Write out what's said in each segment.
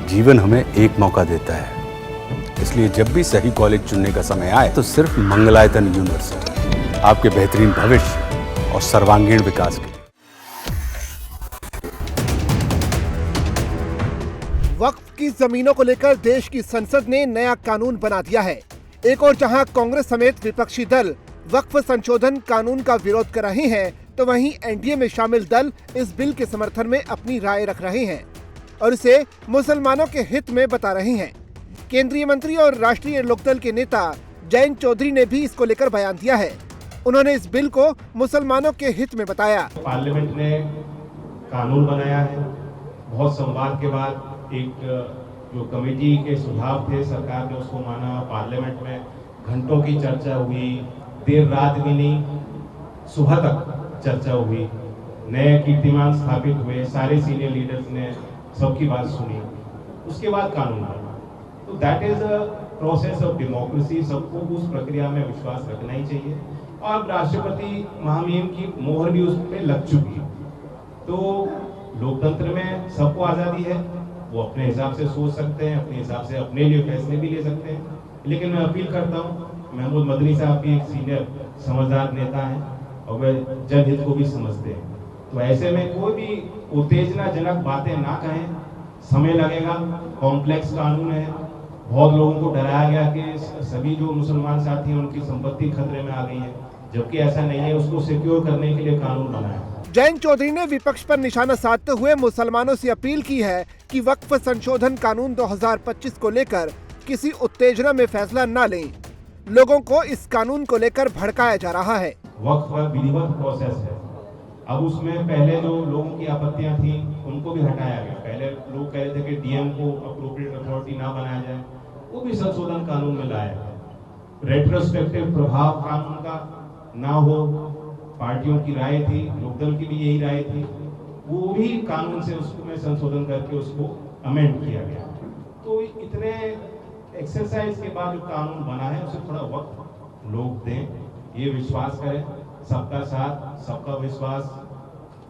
जीवन हमें एक मौका देता है, इसलिए जब भी सही कॉलेज चुनने का समय आए तो सिर्फ मंगलायतन यूनिवर्सिटी आपके बेहतरीन भविष्य और सर्वांगीण विकास के लिए। वक्फ की जमीनों को लेकर देश की संसद ने नया कानून बना दिया है। एक और जहां कांग्रेस समेत विपक्षी दल वक्फ संशोधन कानून का विरोध कर रहे हैं, तो वहीं एनडीए में शामिल दल इस बिल के समर्थन में अपनी राय रख रहे हैं और इसे मुसलमानों के हित में बता रहे हैं। केंद्रीय मंत्री और राष्ट्रीय लोकदल के नेता जयंत चौधरी ने भी इसको लेकर बयान दिया है। उन्होंने इस बिल को मुसलमानों के हित में बताया। पार्लियामेंट ने कानून बनाया है, बहुत संवाद के बाद एक जो कमेटी के सुझाव थे, सरकार ने उसको माना। पार्लियामेंट में घंटों की चर्चा हुई, देर रात भी नहीं, सुबह तक चर्चा हुई, नए कीर्तिमान स्थापित हुए, सारे सीनियर लीडर्स ने सबकी बात सुनी, उसके बाद कानून बना। तो that is a process of democracy. सबको उस प्रक्रिया में विश्वास रखना ही चाहिए और राष्ट्रपति महामहिम की मोहर भी उस पर लग चुकी है। तो लोकतंत्र में सबको आज़ादी है, वो अपने हिसाब से सोच सकते हैं, अपने हिसाब से अपने लिए फैसले भी ले सकते हैं। लेकिन मैं अपील करता हूँ, महमूद मदनी साहब भी एक सीनियर समझदार नेता हैं और वे जनहित को भी समझते हैं, तो ऐसे में कोई भी उत्तेजनाजनक बातें ना कहें। समय लगेगा, कॉम्प्लेक्स कानून है, बहुत लोगों को डराया गया कि सभी जो मुसलमान साथी हैं उनकी संपत्ति खतरे में आ गई है, जबकि ऐसा नहीं है। उसको सिक्योर करने के लिए कानून बना है। जयंत चौधरी ने विपक्ष पर निशाना साधते हुए मुसलमानों से अपील की है कि वक्फ संशोधन कानून 2025 को लेकर किसी उत्तेजना में फैसला न लें। लोगों को इस कानून को लेकर भड़काया जा रहा है। वक्फ विधिवत प्रोसेस है, अब उसमें पहले जो लोगों की आपत्तियां थी उनको भी हटाया गया। पहले लोग कह रहे थे कि डीएम को अप्रोप्रिएट अथॉरिटी ना बनाया जाए, वो भी संशोधन कानून में लाया है। रेट्रोस्पेक्टिव प्रभाव कानून का ना हो, पार्टियों की राय थी, लोकदल की भी यही राय थी, वो भी कानून से उसमें संशोधन करके उसको अमेंड किया गया। तो इतने एक्सरसाइज के बाद जो कानून बना है उसे थोड़ा वक्त लोग दें, ये विश्वास करें, सबका साथ, सबका विश्वास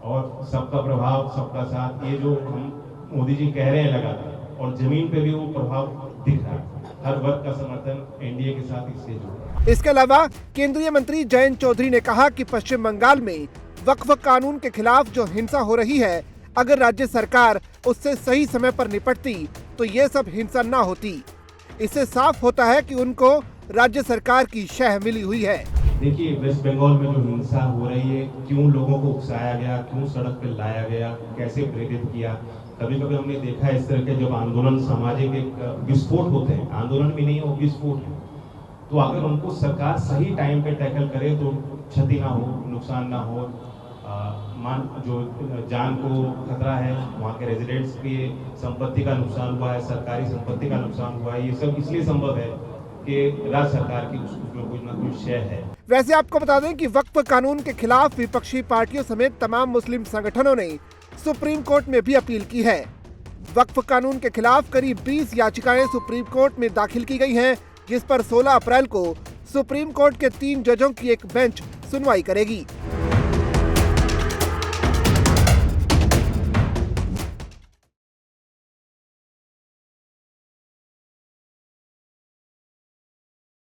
और सबका प्रभाव, सबका साथ, ये जो हम मोदी जी कह रहे हैं लगातार, और जमीन पे भी वो प्रभाव दिख रहा है। हर वर्ग का समर्थन एनडीए के साथ इसलिए जुड़ा। इसके अलावा केंद्रीय मंत्री जयंत चौधरी ने कहा कि पश्चिम बंगाल में वक्फ कानून के खिलाफ जो हिंसा हो रही है, अगर राज्य सरकार उससे सही समय पर निपटती तो ये सब हिंसा ना होती। इससे साफ होता है कि उनको राज्य सरकार की शह मिली हुई है। देखिए, वेस्ट बंगाल में जो हिंसा हो रही है, क्यों लोगों को उकसाया गया, क्यों सड़क पर लाया गया, कैसे प्रेरित किया। कभी कभी हमने देखा इस तरह के जब आंदोलन, सामाजिक एक विस्फोट होते हैं, आंदोलन भी नहीं हो, विस्फोट है, तो अगर उनको सरकार सही टाइम पे टैकल करे तो क्षति ना हो, नुकसान ना हो, जो जान को खतरा है, वहाँ के रेजिडेंट्स की संपत्ति का नुकसान हुआ है, सरकारी संपत्ति का नुकसान हुआ है, ये सब इसलिए संभव है कि राज्य सरकार की उसमें कुछ ना कुछ शय है। वैसे आपको बता दें कि वक्फ कानून के खिलाफ विपक्षी पार्टियों समेत तमाम मुस्लिम संगठनों ने सुप्रीम कोर्ट में भी अपील की है। वक्फ कानून के खिलाफ करीब 20 याचिकाएं सुप्रीम कोर्ट में दाखिल की गई हैं, जिस पर 16 अप्रैल को सुप्रीम कोर्ट के 3 जजों की एक बेंच सुनवाई करेगी।